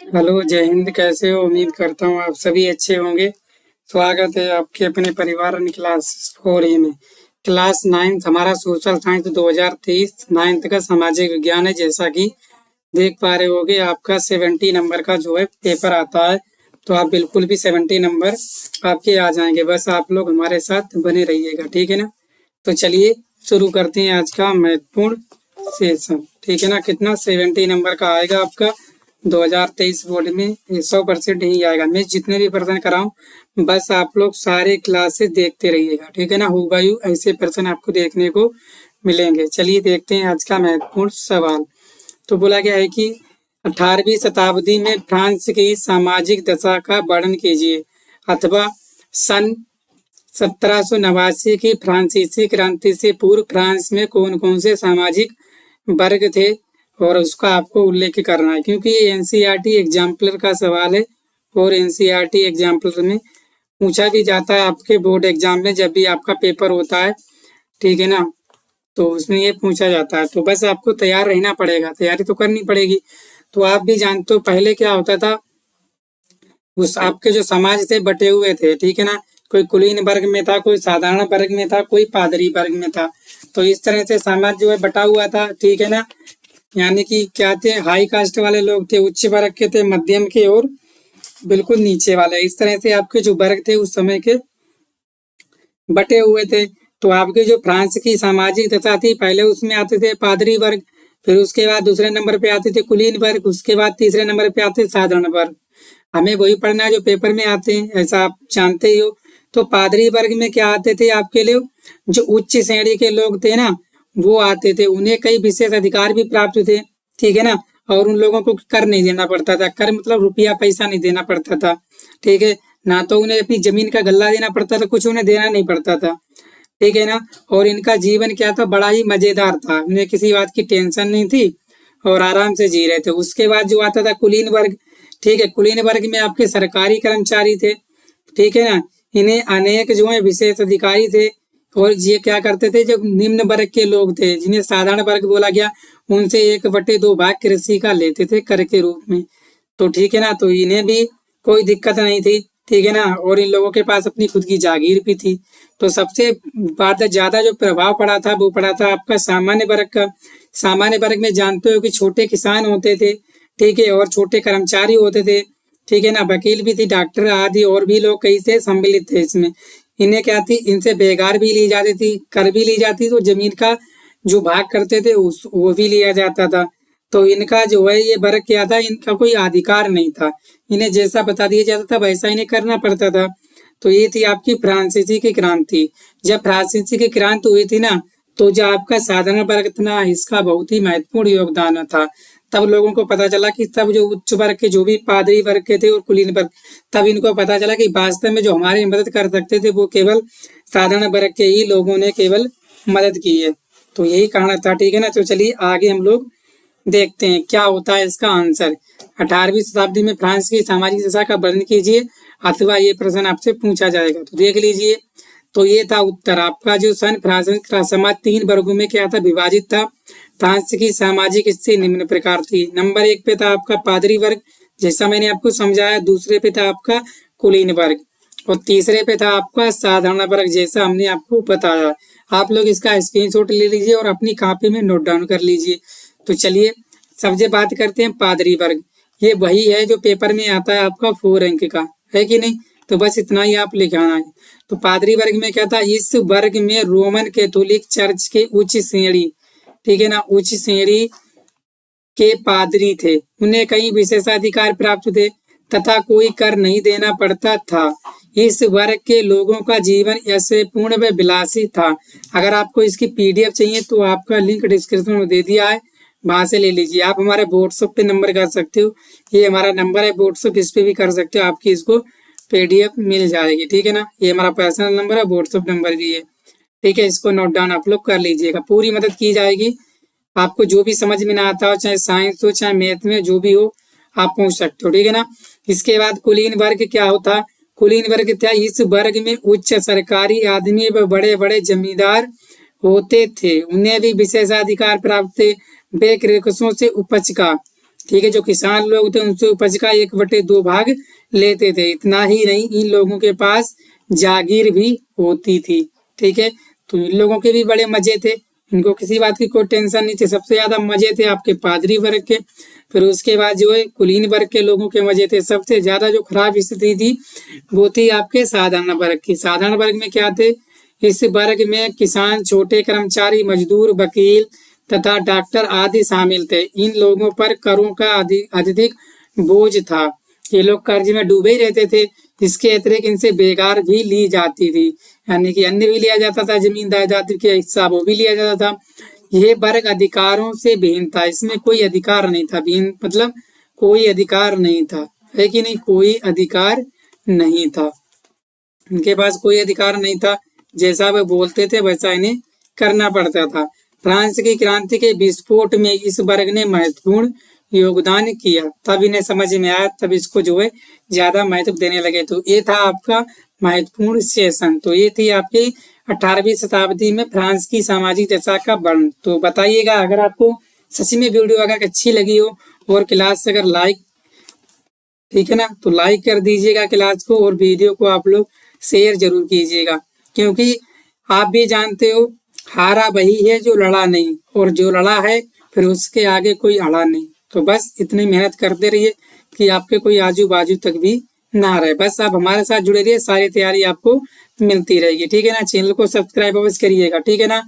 Hello, जय हिंद। कैसे हो? उम्मीद करता हूँ आप सभी अच्छे होंगे। स्वागत है आपके अपने परिवार क्लास 4 में। क्लास 9 हमारा सोशल साइंस 2023 9th का सामाजिक विज्ञान है। जैसा कि देख पा रहे होगे, आपका 70 नंबर का जो है पेपर आता है। तो आप बिल्कुल भी 70 नंबर आपके आ जाएंगे। बस आप लोग हमारे साथ बने रहिएगा, ठीक है ना। तो चलिए शुरू करते हैं आज का महत्वपूर्ण सेशन, ठीक है ना। कितना 70 नंबर का आएगा आपका 2023 बोर्ड में? 100% ही आएगा। मैं जितने भी प्रश्न कराऊं, बस आप लोग सारे क्लासेस देखते रहिएगा, ठीक है ना। हुबहू ऐसे प्रश्न आपको देखने को मिलेंगे। चलिए देखते हैं आज का महत्वपूर्ण सवाल। तो बोला गया है कि 18वीं शताब्दी में फ्रांस की सामाजिक दशा का वर्णन कीजिए, अथवा सन 1789 की फ्रांसीसी क्रांति से पूर्व फ्रांस में कौन कौन से सामाजिक वर्ग थे, और उसका आपको उल्लेख करना है। क्योंकि ये एनसीईआरटी एग्जाम्पलर का सवाल है, और एनसीईआरटी एग्जाम्पलर में पूछा भी जाता है आपके बोर्ड एग्जाम में, जब भी आपका पेपर होता है, ठीक है ना। तो उसमें ये पूछा जाता है। तो बस आपको तैयार रहना पड़ेगा, तैयारी तो करनी पड़ेगी। तो आप भी जानते हो पहले क्या होता था, उस आपके जो समाज थे बटे हुए थे, ठीक है ना। कोई कुलीन वर्ग में था, कोई साधारण वर्ग में था, कोई पादरी वर्ग में था। तो इस तरह से समाज जो है बटा हुआ था, ठीक है ना। यानी कि क्या थे, हाई कास्ट वाले लोग थे, उच्च वर्ग के थे, मध्यम के, और बिल्कुल नीचे वाले। इस तरह से आपके जो वर्ग थे उस समय के बटे हुए थे। तो आपके जो फ्रांस की सामाजिक दशा थी, पहले उसमें आते थे पादरी वर्ग, फिर उसके बाद दूसरे नंबर पे आते थे कुलीन वर्ग, उसके बाद तीसरे नंबर पे आते साधारण वर्ग। हमें वही पढ़ना है जो पेपर में आते हैं, ऐसा आप जानते ही हो। तो पादरी वर्ग में क्या आते थे आपके लिए, जो उच्च श्रेणी के लोग थे ना, वो आते थे। उन्हें कई विशेष अधिकार भी प्राप्त थे, ठीक है ना। और उन लोगों को कर नहीं देना पड़ता था। कर मतलब रुपया पैसा नहीं देना पड़ता था, ठीक है ना। तो उन्हें अपनी जमीन का गल्ला देना पड़ता था, कुछ उन्हें देना नहीं पड़ता था, ठीक है ना। और इनका जीवन क्या था, बड़ा ही मजेदार था। उन्हें किसी बात की टेंशन नहीं थी और आराम से जी रहे थे। उसके बाद जो आता था कुलीन वर्ग, ठीक है। कुलीन वर्ग में आपके सरकारी कर्मचारी थे, ठीक है ना। इन्हें अनेक जो है विशेष अधिकारी थे। और ये क्या करते थे, जो निम्न वर्ग के लोग थे, जिन्हें साधारण वर्ग बोला गया, उनसे 1/2 भाग कृषि का लेते थे कर के रूप में। तो ठीक है ना, तो इन्हें भी कोई दिक्कत नहीं थी, ठीक है ना। और इन लोगों के पास अपनी खुद की जागीर भी थी। तो सबसे ज्यादा जो प्रभाव पड़ा था वो पड़ा था आपका सामान्य वर्ग का। सामान्य वर्ग में जानते हो कि छोटे किसान होते थे, ठीक है, और छोटे कर्मचारी होते थे, ठीक है ना। वकील भी थी, डॉक्टर आदि और भी लोग कई से सम्मिलित थे इसमें। इन्हें क्या थी, इनसे बेगार भी ली जाती थी, कर भी ली जाती थी, तो जमीन का जो भाग करते थे उस वो भी लिया जाता था। तो इनका जो है ये वर्ग क्या था, इनका कोई अधिकार नहीं था। इन्हें जैसा बता दिया जाता था वैसा इन्हें करना पड़ता था। तो ये थी आपकी फ्रांसीसी की क्रांति। जब फ्रांसीसी की क्रांति हुई थी ना, तो जो आपका साधारण वर्ग था इसका बहुत ही महत्वपूर्ण योगदान था। तब लोगों को पता चला कि तब जो उच्च वर्ग के जो भी पादरी वर्ग के थे और कुलीन वर्ग, तब इनको पता चला कि वास्तव में जो हमारी मदद कर सकते थे वो केवल साधारण वर्ग के ही लोगों ने केवल मदद की है। तो यही कहना था, ठीक है ना। तो चलिए आगे हम लोग देखते हैं क्या होता है इसका आंसर। 18वीं शताब्दी में फ्रांस की सामाजिक दशा का वर्णन कीजिए, अथवा ये प्रश्न आपसे पूछा जाएगा। तो देख लीजिए, तो ये था उत्तर आपका। जो सन फ्रांस का समाज 3 वर्गों में क्या था, विभाजित था। फ्रांस की सामाजिक स्थिति निम्न प्रकार थी। नंबर 1 पे था आपका पादरी वर्ग, जैसा मैंने आपको समझाया। दूसरे पे था आपका कुलीन वर्ग, और तीसरे पे था आपका साधारण वर्ग, जैसा हमने आपको बताया। आप लोग इसका स्क्रीनशॉट ले लीजिए और अपनी कॉपी में नोट डाउन कर लीजिए। तो चलिए सबसे बात करते हैं पादरी वर्ग। ये वही है जो पेपर में आता है आपका 4 अंक का, है कि नहीं। तो बस इतना ही आप लिखाना है। तो पादरी वर्ग में क्या था, इस वर्ग में रोमन कैथोलिक चर्च के उच्च श्रेणी, ठीक है ना, उच्च श्रेणी के पादरी थे। उन्हें कई विशेषाधिकार प्राप्त थे तथा कोई कर नहीं देना पड़ता था। इस वर्ग के लोगों का जीवन ऐसे पूर्ण व विलासी था। अगर आपको इसकी पीडीएफ चाहिए तो आपका लिंक डिस्क्रिप्शन में दे दिया है, वहां से ले लीजिए। आप हमारे व्हाट्सएप पे नंबर कर सकते हो, ये हमारा नंबर है व्हाट्सएप, इस पे भी कर सकते हो। आपकी इसको पीडीएफ मिल जाएगी, ठीक है ना। ये हमारा पर्सनल नंबर है, व्हाट्सएप नंबर भी है, ठीक है। इसको नोट डाउन आप लोग कर लीजिएगा, पूरी मदद की जाएगी। आपको जो भी समझ में ना आता हो, चाहे साइंस हो चाहे मैथ में, जो भी हो आप पूछ सकते हो, ठीक है ना। इसके बाद कुलीन वर्ग क्या होता, कुलीन वर्ग क्या, इस वर्ग में उच्च सरकारी आदमी व बड़े बड़े जमींदार होते थे। उन्हें भी विशेषाधिकार प्राप्त थे। वे कृषकों से उपज का ठीक है। जो किसान लोग थे उनसे उपज का 1/2 भाग लेते थे। इतना ही नहीं, इन लोगों के पास जागीर भी होती थी। ठीक है, तो इन लोगों के भी बड़े मजे थे, इनको किसी बात की कोई टेंशन नहीं थी। सबसे ज्यादा मजे थे आपके पादरी वर्ग के, फिर उसके बाद जो है कुलीन वर्ग के लोगों के मजे थे। सबसे ज्यादा जो खराब स्थिति थी वो थी आपके साधारण वर्ग की। साधारण वर्ग में क्या थे, इस वर्ग में किसान, छोटे कर्मचारी, मजदूर, वकील तथा डॉक्टर आदि शामिल थे। इन लोगों पर करों का अत्यधिक बोझ था। ये लोग कर्ज में डूबे ही रहते थे। इसके अतिरिक्त इनसे बेकार भी ली जाती थी, यानी कि अन्य भी लिया जाता था, जमीन जायदाद के हिस्सा वो भी लिया जाता था। यह वर्ग अधिकारों से विहीन था, इसमें कोई अधिकार नहीं था। विहीन मतलब कोई अधिकार नहीं था, है कि नहीं, कोई अधिकार नहीं था, इनके पास कोई अधिकार नहीं था। जैसा वे बोलते थे वैसा इन्हें करना पड़ता था। फ्रांस की क्रांति के विस्फोट में इस वर्ग ने महत्वपूर्ण योगदान किया, तब इन्हें समझ में आया, तब इसको जो है ज्यादा महत्व देने लगे। तो ये था आपका महत्वपूर्ण सेशन। तो ये थी आपकी 18वीं शताब्दी में फ्रांस की सामाजिक दशा का वर्णन। तो बताइएगा अगर आपको सच में वीडियो अगर अच्छी लगी हो और क्लास अगर लाइक, ठीक है ना, तो लाइक कर दीजिएगा क्लास को, और वीडियो को आप लोग शेयर जरूर कीजिएगा, क्योंकि आप भी जानते हो हारा वही है जो लड़ा नहीं, और जो लड़ा है फिर उसके आगे कोई अड़ा नहीं। तो बस इतनी मेहनत करते रहिए कि आपके कोई आजू बाजू तक भी ना रहे। बस आप हमारे साथ जुड़े रहिए, सारी तैयारी आपको मिलती रहेगी। ठीक है ना, चैनल को सब्सक्राइब अवश्य करिएगा। ठीक है ना।